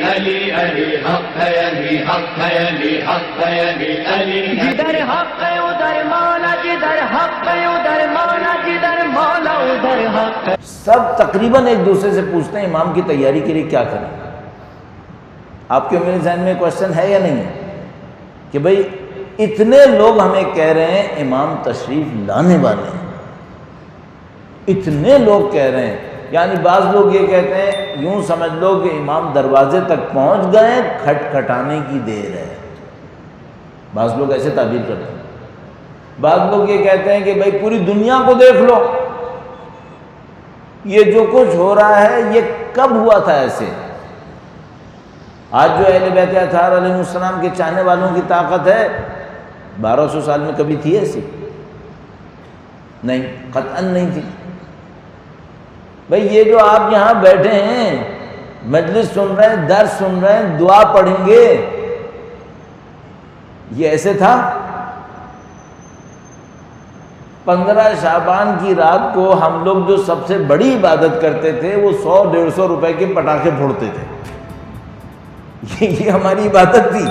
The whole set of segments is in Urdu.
علی علی حق ہے، علی حق ہے، علی حق ہے، علی علی جدھر حق ہے ادھر مولا، جدھر حق ہے ادھر مولا، جدھر مولا ادھر حق ہے۔ سب تقریباً ایک دوسرے سے پوچھتے ہیں امام کی تیاری کے لیے کیا کریں۔ آپ کے میرے ذہن میں کوشچن ہے یا نہیں ہے کہ بھئی اتنے لوگ ہمیں کہہ رہے ہیں امام تشریف لانے والے ہیں، اتنے لوگ کہہ رہے ہیں، یعنی بعض لوگ یہ کہتے ہیں یوں سمجھ لو کہ امام دروازے تک پہنچ گئے، کھٹکھٹانے کی دیر ہے، بعض لوگ ایسے تعبیر کرتے ہیں۔ بعض لوگ یہ کہتے ہیں کہ بھئی پوری دنیا کو دیکھ لو، یہ جو کچھ ہو رہا ہے یہ کب ہوا تھا ایسے؟ آج جو اہل بیت اطہار علیہ السلام کے چاہنے والوں کی طاقت ہے 1200 سال میں کبھی تھی ایسی؟ نہیں، قطعاً نہیں تھی۔ بھئی یہ جو آپ یہاں بیٹھے ہیں، مجلس سن رہے ہیں، درس سن رہے ہیں، دعا پڑھیں گے، یہ ایسے تھا؟ 15 شعبان کی رات کو ہم لوگ جو سب سے بڑی عبادت کرتے تھے وہ 100-150 روپے کے پٹاخے پھوڑتے تھے، یہ ہماری عبادت تھی۔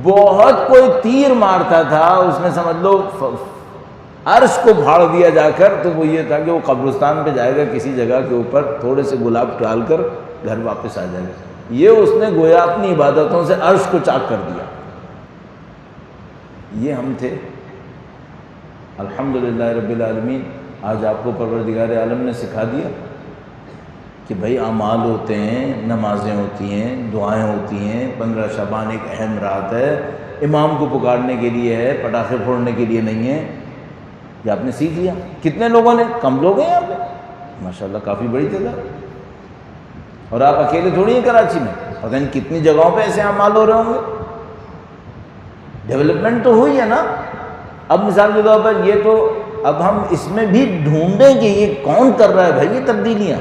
بہت کوئی تیر مارتا تھا، اس نے سمجھ لو عرش کو پھاڑ دیا جا کر، تو وہ یہ تھا کہ وہ قبرستان پہ جائے گا کسی جگہ کے اوپر، تھوڑے سے گلاب ڈال کر گھر واپس آ جائے گا۔ یہ اس نے گویا اپنی عبادتوں سے عرش کو چاک کر دیا۔ یہ ہم تھے۔ الحمدللہ رب العالمین، آج آپ کو پروردگار عالم نے سکھا دیا کہ بھئی اعمال ہوتے ہیں، نمازیں ہوتی ہیں، دعائیں ہوتی ہیں، 15 شعبان ایک اہم رات ہے، امام کو پکارنے کے لیے ہے، پٹاخے پھوڑنے کے لیے نہیں ہے۔ یہ آپ نے سیکھ لیا۔ کتنے لوگوں نے؟ کم لوگ ہیں یہاں پہ، ماشاءاللہ کافی بڑی تعداد، اور آپ اکیلے تھوڑی ہیں کراچی میں، پتہ نہیں کتنی جگہوں پہ ایسے اعمال ہو رہے ہوں گے۔ ڈیولپمنٹ تو ہوئی ہے نا۔ اب مثال کے طور پر یہ تو اب ہم اس میں بھی ڈھونڈیں کہ یہ کون کر رہا ہے بھائی یہ تبدیلیاں۔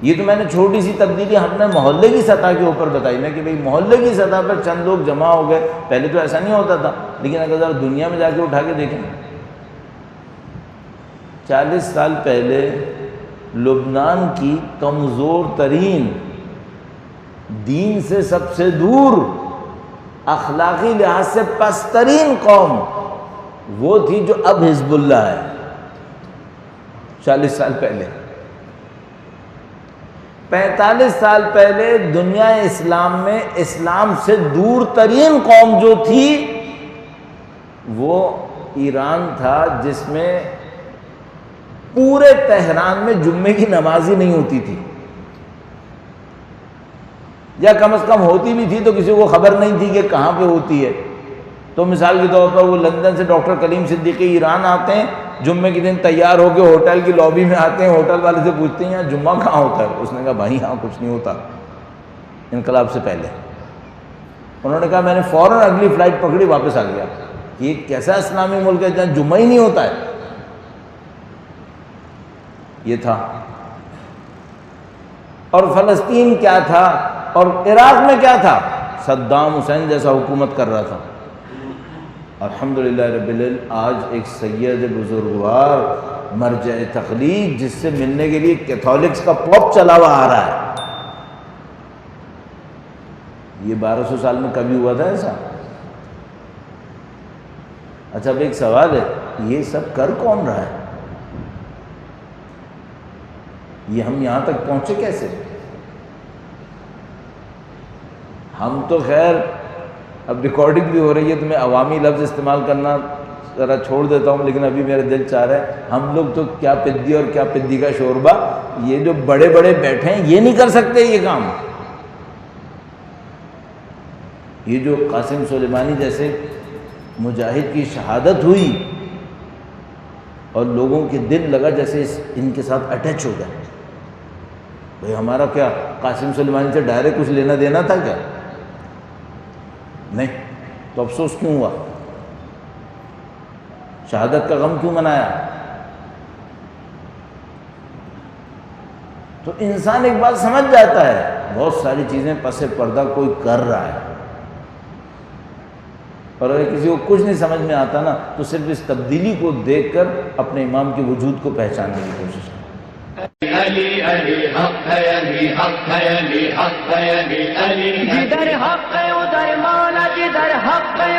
یہ تو میں نے چھوٹی سی تبدیلی ہم نے محلے کی سطح کے اوپر بتائی نا کہ بھئی محلے کی سطح پر چند لوگ جمع ہو گئے، پہلے تو ایسا نہیں ہوتا تھا، لیکن اگر ذرا دنیا میں جا کے اٹھا کے دیکھیں، 40 سال پہلے لبنان کی کمزور ترین، دین سے سب سے دور، اخلاقی لحاظ سے پست ترین قوم وہ تھی جو اب حزب اللہ ہے۔ 40 سال پہلے، 45 سال پہلے دنیا اسلام میں اسلام سے دور ترین قوم جو تھی وہ ایران تھا، جس میں پورے تہران میں جمعے کی نماز ہی نہیں ہوتی تھی، یا کم از کم ہوتی بھی تھی تو کسی کو خبر نہیں تھی کہ کہاں پہ ہوتی ہے۔ تو مثال کے طور پر وہ لندن سے ڈاکٹر کلیم صدیقی ایران آتے ہیں، جمعے کے دن تیار ہو کے ہوٹل کی لابی میں آتے ہیں، ہوٹل والے سے پوچھتے ہیں یہاں جمعہ کہاں ہوتا ہے؟ اس نے کہا بھائی یہاں کچھ نہیں ہوتا، انقلاب سے پہلے۔ انہوں نے کہا میں نے فوراً اگلی فلائٹ پکڑی، واپس آ گیا۔ یہ کیسا اسلامی ملک ہے جہاں جمعہ ہی نہیں ہوتا ہے؟ یہ تھا۔ اور فلسطین کیا تھا، اور عراق میں کیا تھا؟ صدام حسین جیسا حکومت کر رہا تھا۔ الحمدللہ رب العالمین، آج ایک سید بزرگوار مرجع تقلید جس سے ملنے کے لیے کیتھولکس کا پوپ چلا ہوا آ رہا ہے۔ یہ 1200 سال میں کبھی ہوا تھا ایسا؟ اچھا اب ایک سوال ہے، یہ سب کر کون رہا ہے؟ یہ ہم یہاں تک پہنچے کیسے؟ ہم تو خیر اب ریکارڈنگ بھی ہو رہی ہے تو میں عوامی لفظ استعمال کرنا ذرا چھوڑ دیتا ہوں، لیکن ابھی میرا دل چاہ رہا ہے ہم لوگ تو کیا پدی اور کیا پدی کا شوربہ، یہ جو بڑے بڑے بیٹھے ہیں یہ نہیں کر سکتے یہ کام۔ یہ جو قاسم سلیمانی جیسے مجاہد کی شہادت ہوئی اور لوگوں کے دل لگا جیسے ان کے ساتھ اٹیچ ہو گئے، بھئی ہمارا کیا قاسم سلیمانی سے ڈائریکٹ کچھ لینا دینا تھا کیا؟ نہیں، تو افسوس کیوں ہوا؟ شہادت کا غم کیوں منایا؟ تو انسان ایک بات سمجھ جاتا ہے، بہت ساری چیزیں پس پردہ کوئی کر رہا ہے، اور اگر کسی کو کچھ نہیں سمجھ میں آتا نا تو صرف اس تبدیلی کو دیکھ کر اپنے امام کے وجود کو پہچاننے کی کوشش کریں۔ علی علی حق ہے علی حق ہے علی حق ہے علی علی جدھر حق ہے ادھر مولا، جدھر حق ہے